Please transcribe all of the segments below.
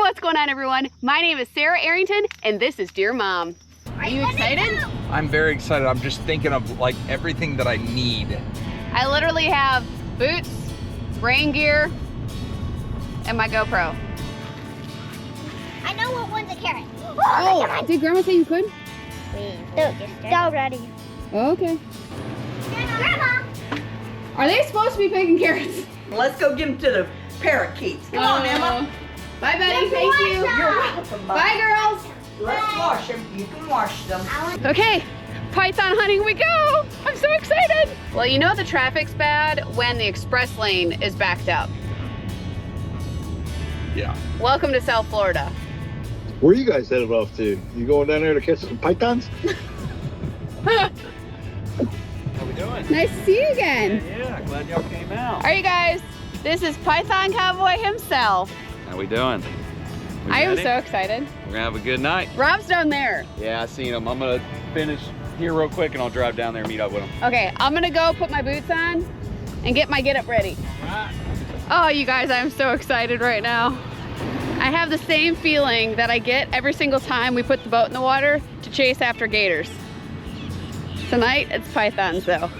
what's going on, everyone? My name is Sarah Arrington, and this is Deer Mom. Are you excited? I'm very excited. I'm just thinking of like everything that I need. I literally have boots, rain gear, and my GoPro. I know what one's a carrot. Oh, did Grandma say you could? They're already. Oh, okay. Grandma! Are they supposed to be picking carrots? Let's go give them to the parakeets. Come on, Emma. Bye, Betty. Thank you. You're welcome. Bye, girls. Let's wash them. You can wash them. Okay, python hunting we go. I'm so excited. Well, you know the traffic's bad when the express lane is backed up. Yeah. Welcome to South Florida. Where are you guys headed off to? You going down there to catch some pythons? How we doing? Nice to see you again. Yeah, glad y'all came out. All right, guys, this is Python Cowboy himself. How we doing? We I am ready? so excited. We're gonna have a good night. Rob's down there. Yeah, I seen him. I'm gonna finish here real quick and I'll drive down there and meet up with him. Okay, I'm gonna go put my boots on and get my getup ready. Oh, you guys, I'm so excited right now. I have the same feeling that I get every single time we put the boat in the water to chase after gators. Tonight, it's pythons though.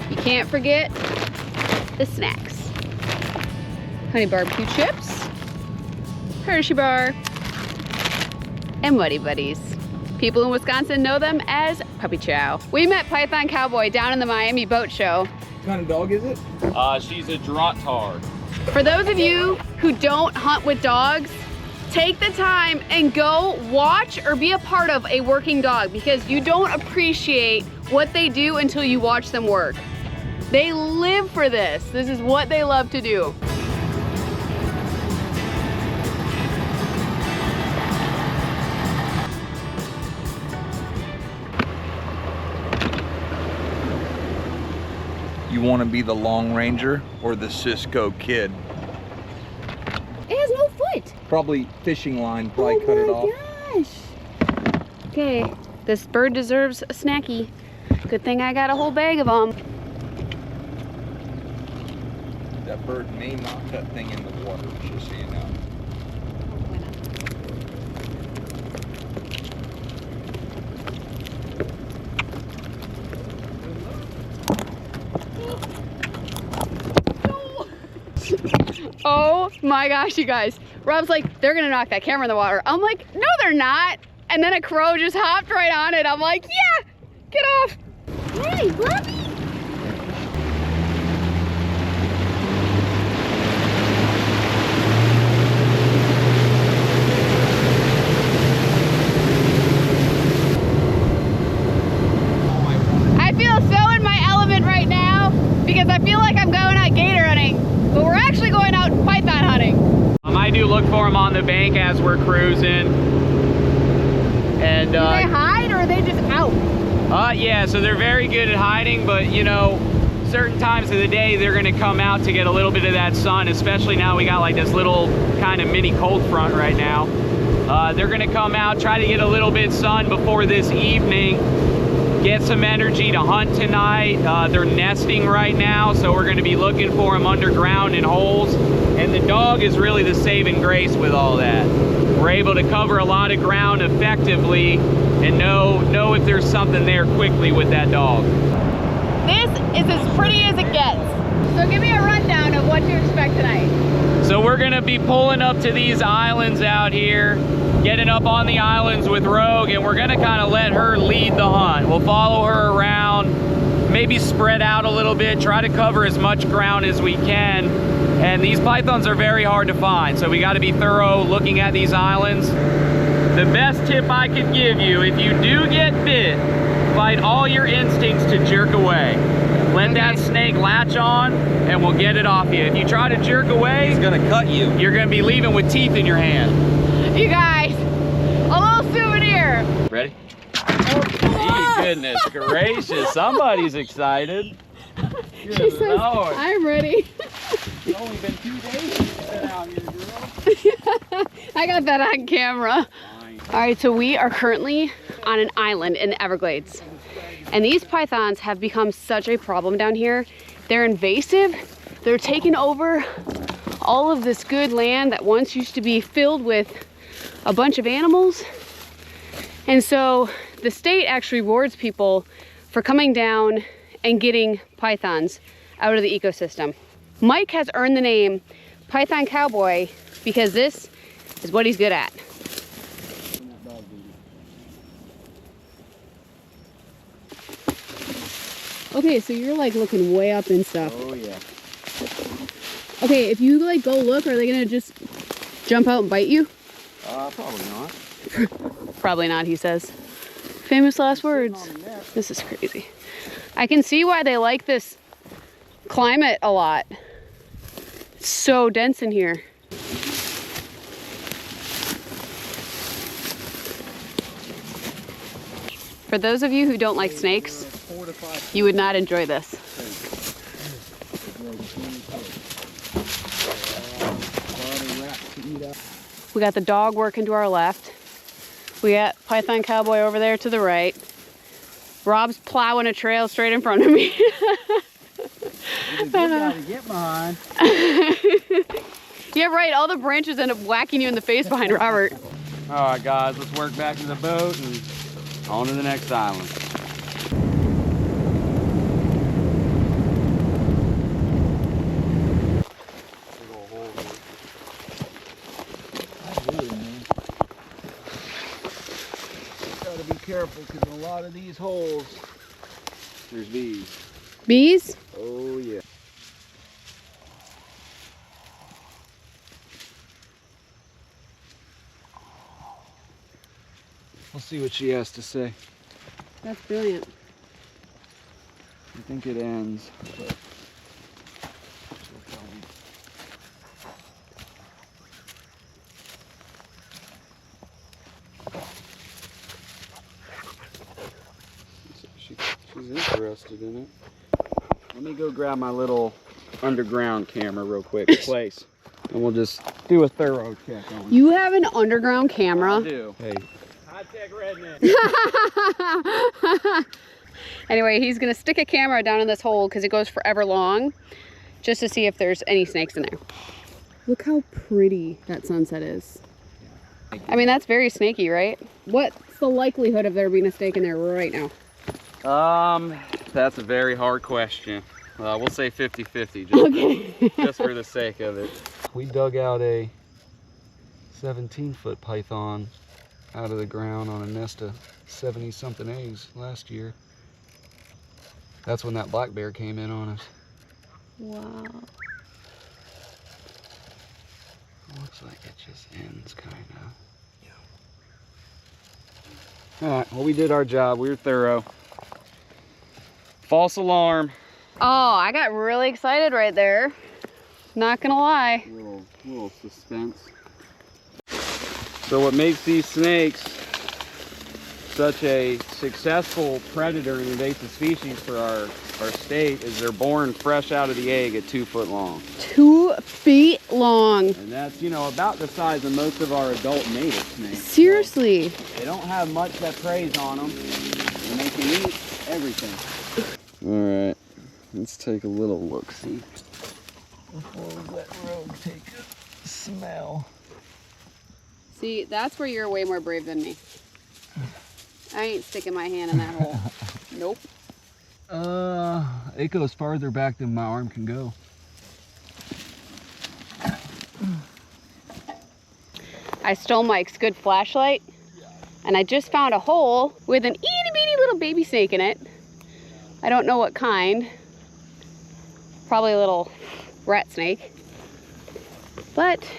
You can't forget the snacks. Honey barbecue chips, Hershey bar, and Muddy Buddies. People in Wisconsin know them as Puppy Chow. We met Python Cowboy down in the Miami boat show. What kind of dog is it? She's a Drottard. For those of you who don't hunt with dogs, take the time and go watch or be a part of a working dog, because you don't appreciate what they do until you watch them work. They live for this. This is what they love to do. You want to be the Long Ranger or the Cisco Kid? It has no foot. Probably fishing line, probably cut it off. Gosh. Okay, this bird deserves a snacky. Good thing I got a whole bag of them. That bird may knock that thing in the water, just so you know. Oh my gosh, you guys. Rob's like, they're gonna knock that camera in the water. I'm like, no, they're not. And then a crow just hopped right on it. I'm like, yeah, get off. Hey, Bobby! I feel so in my element right now because I feel like I'm going out gator hunting, but we're actually going out python hunting. I do look for them on the bank as we're cruising. And Do they hide or are they just out? yeah, so they're very good at hiding, but you know, certain times of the day they're gonna come out to get a little bit of that sun, especially now we got like this little kind of mini cold front right now. They're gonna come out, try to get a little bit sun before this evening, get some energy to hunt tonight. They're nesting right now, so we're gonna be looking for them underground in holes. And the dog is really the saving grace with all that. We're able to cover a lot of ground effectively and know if there's something there quickly with that dog. This is as pretty as it gets. So give me a rundown of what to expect tonight. So we're gonna be pulling up to these islands out here, getting up on the islands with Rogue, and we're gonna kind of let her lead the hunt. We'll follow her around, maybe spread out a little bit, try to cover as much ground as we can. And these pythons are very hard to find, so we gotta be thorough looking at these islands. The best tip I could give you, if you do get bit, fight all your instincts to jerk away. Let that snake latch on and we'll get it off you. If you try to jerk away, It's gonna cut you. you're gonna be leaving with teeth in your hand. You guys, a little souvenir. Ready? Oh, goodness gracious, somebody's excited. She says, I'm ready. It's only been 2 days you've been out here, girl. I got that on camera. All right, so we are currently on an island in the Everglades. And these pythons have become such a problem down here. They're invasive. They're taking over all of this good land that once used to be filled with a bunch of animals. And so the state actually rewards people for coming down and getting pythons out of the ecosystem. Mike has earned the name Python Cowboy because this is what he's good at. Okay, so you're like looking way up and stuff. Oh yeah. Okay, if you like go look, are they gonna just jump out and bite you? Probably not. Probably not, he says. Famous last words. This is crazy. I can see why they like this climate a lot. It's so dense in here. For those of you who don't like snakes, you would not enjoy this. We got the dog working to our left. We got Python Cowboy over there to the right. Rob's plowing a trail straight in front of me. Get behind. Yeah, right. All the branches end up whacking you in the face behind Robert. All right, guys, let's work back to the boat and on to the next island. Gotta be careful because in a lot of these holes, There's bees. Bees? Oh yeah. We'll see what she has to say. That's brilliant. I think it ends. But she's interested in it. Let me go grab my little underground camera real quick, place, and we'll just do a thorough check on it. You have an underground camera? I do. Hey. High-tech redneck. Anyway, he's gonna stick a camera down in this hole because it goes forever long, just to see if there's any snakes in there. Look how pretty that sunset is. I mean, that's very snaky, right? What's the likelihood of there being a snake in there right now? That's a very hard question. We'll say 50-50, just, Okay. just for the sake of it. We dug out a 17-foot python out of the ground on a nest of 70-something eggs last year. That's when that black bear came in on us. Wow. Looks like it just ends, kind of. Yeah. All right, well, we did our job. We were thorough. False alarm. Oh, I got really excited right there. Not gonna lie. Little suspense. So what makes these snakes such a successful predator and invasive species for our state is they're born fresh out of the egg at 2 foot long. 2 feet long. And that's, you know, about the size of most of our adult native snakes. Seriously. So they don't have much that preys on them, and they can eat everything. All right, let's take a little look-see before we let Rogue take a smell. See, that's where you're way more brave than me. I ain't sticking my hand in that hole. Nope. It goes farther back than my arm can go. I stole Mike's good flashlight, and I just found a hole with an itty bitty little baby snake in it. I don't know what kind. Probably a little rat snake. But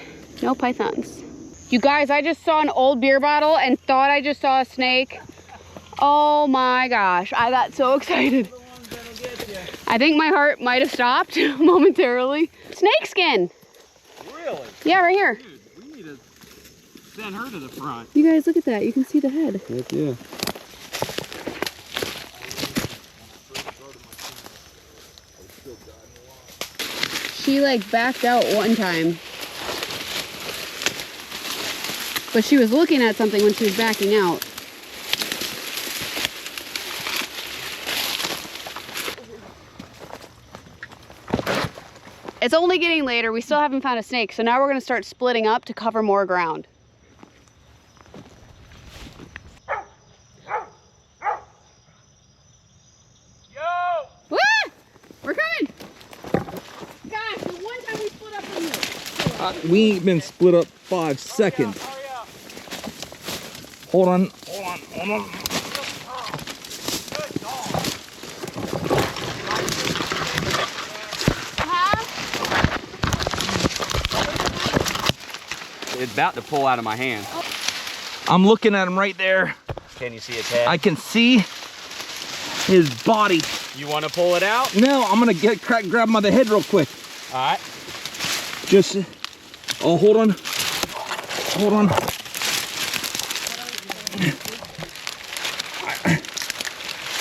no pythons. You guys, I just saw an old beer bottle and thought I just saw a snake. Oh my gosh, I got so excited. I think my heart might have stopped momentarily. Snake skin. Really? Yeah, right here. Dude, we need to send her to the front. You guys, look at that. You can see the head. Heck yeah. She like backed out one time. But she was looking at something when she was backing out. It's only getting later. We still haven't found a snake, so now we're gonna start splitting up to cover more ground. Yo! Woo! We're coming! Gosh, the one time we split up from you. We ain't been split up 5 seconds. Hold on. It's about to pull out of my hand. I'm looking at him right there. Can you see his head? I can see his body. You want to pull it out? No, I'm gonna grab him by the head real quick. All right. Just, oh, hold on. Hold on.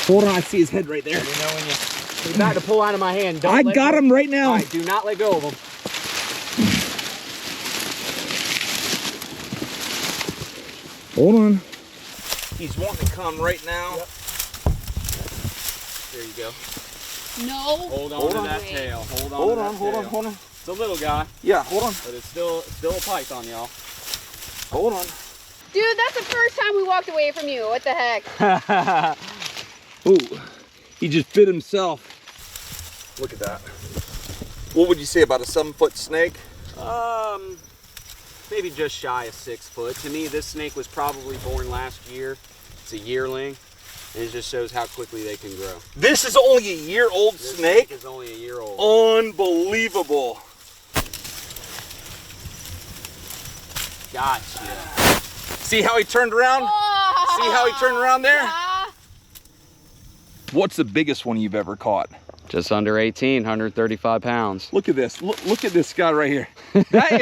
Hold on, I see his head right there. You know when he's about to pull out of my hand. Don't I let got go. him right now. All right, do not let go of him. Hold on. He's wanting to come right now. Yep. There you go. No. Hold on to that tail. Hold on. Hold on. It's a little guy, Yeah, hold on. but it's still a python, y'all. Hold on. Dude, that's the first time we walked away from you. What the heck? Ooh, he just bit himself. Look at that. What would you say about a 7-foot snake? Maybe just shy of 6 foot. To me, this snake was probably born last year. It's a yearling, and it just shows how quickly they can grow. This is only a year-old This snake? is only a year old. Unbelievable. Gotcha. See how he turned around? Oh, See how he turned around there? yeah. What's the biggest one you've ever caught? Just under 18, 135 pounds. Look at this. Look at this guy right here. That's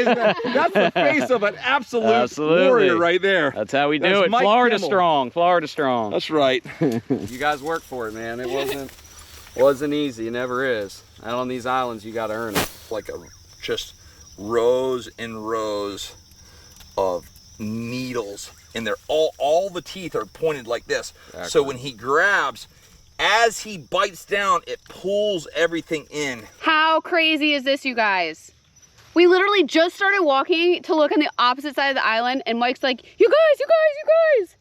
the face of an absolute Absolutely. warrior right there. That's how we do That's it. Mike Florida Kimmel. strong. Florida strong. That's right. You guys work for it, man. It wasn't easy. It never is. Out on these islands, you got to earn it. Like just rows and rows of needles, and they're all the teeth are pointed like this. Exactly. So when he grabs, as he bites down, it pulls everything in. How crazy is this, you guys? We literally just started walking to look on the opposite side of the island, and Mike's like, you guys.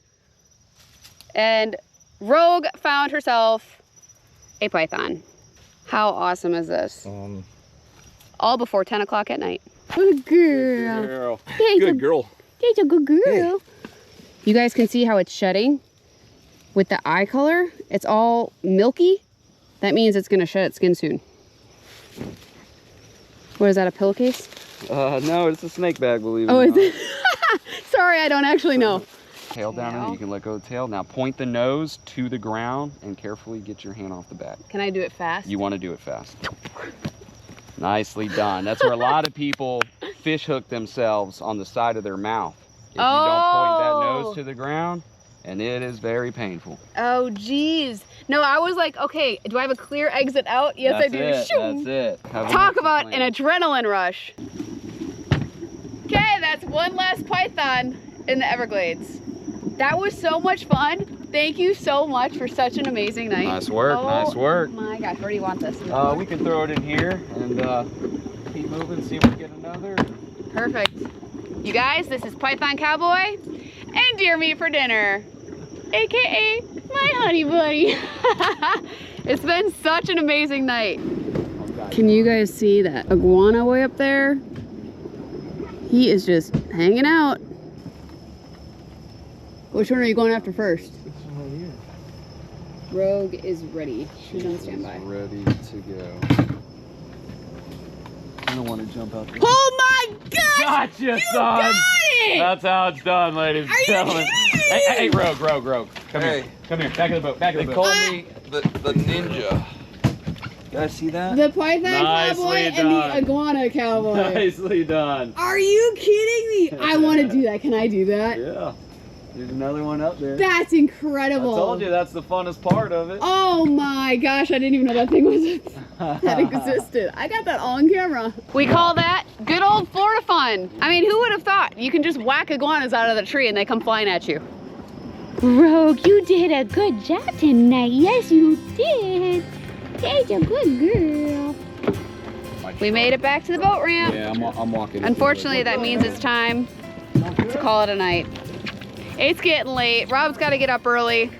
And Rogue found herself a python. How awesome is this? All before 10 o'clock at night. Good girl. Girl. Good girl. That's a good girl. You guys can see how it's shedding with the eye color. It's all milky. That means it's gonna shed its skin soon. What is that, a pillowcase? No, it's a snake bag, believe it Oh, or is not. it? Sorry, I don't actually know. Tail down Now. in, you can let go of the tail. Now point the nose to the ground and carefully get your hand off the back. Can I do it fast? You want to do it fast. Nicely done. That's where a lot of people fish hook themselves on the side of their mouth. If you don't point that Oh. nose to the ground, and it is very painful. Oh, geez. No, I was like, okay, do I have a clear exit out? Yes, I do. Shoo. That's it. Have a Talk nice about plan. an adrenaline rush. Okay, that's one last python in the Everglades. That was so much fun. Thank you so much for such an amazing night. Nice work, nice work. Oh my gosh, where do you want this? We can throw it in here and keep moving, see if we get another. Perfect. You guys, this is Python Cowboy and Deer Meat for Dinner, AKA my honey bunny. It's been such an amazing night. Can you guys see that iguana way up there? He is just hanging out. Which one are you going after first? Rogue is ready. She's on standby. Ready to go. I don't want to jump out there. Oh my gosh! Gotcha, You son! got it! That's how it's done, ladies and Are you gentlemen. kidding? Hey, Rogue. Come Hey. here. Come here. Back of the boat. Back of They the call boat. me the ninja. You guys see that? The Python Nicely Cowboy and done. the Iguana Cowboy. Nicely done. Are you kidding me? I want to do that. Can I do that? Yeah. There's another one up there. That's incredible. I told you that's the funnest part of it. Oh my gosh, I didn't even know that thing was that existed. I got that all on camera. We call that good old Florida fun. I mean, who would have thought? You can just whack iguanas out of the tree and they come flying at you. Rogue, you did a good job tonight. Yes, you did. That's a good girl. My We made it back to the boat ramp. Yeah, I'm walking. Unfortunately, that means it's time to call it a night. It's getting late. Rob's got to get up early.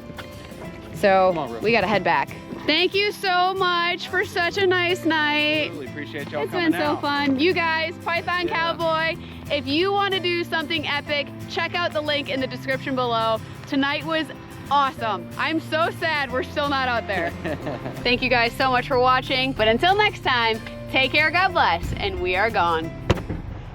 So we got to head back. Thank you so much for such a nice night. Really appreciate y'all It's coming been so out. fun. You guys, Python Cowboy, if you want to do something epic, check out the link in the description below. Tonight was awesome. I'm so sad we're still not out there. Thank you guys so much for watching. But until next time, take care, God bless, and we are gone.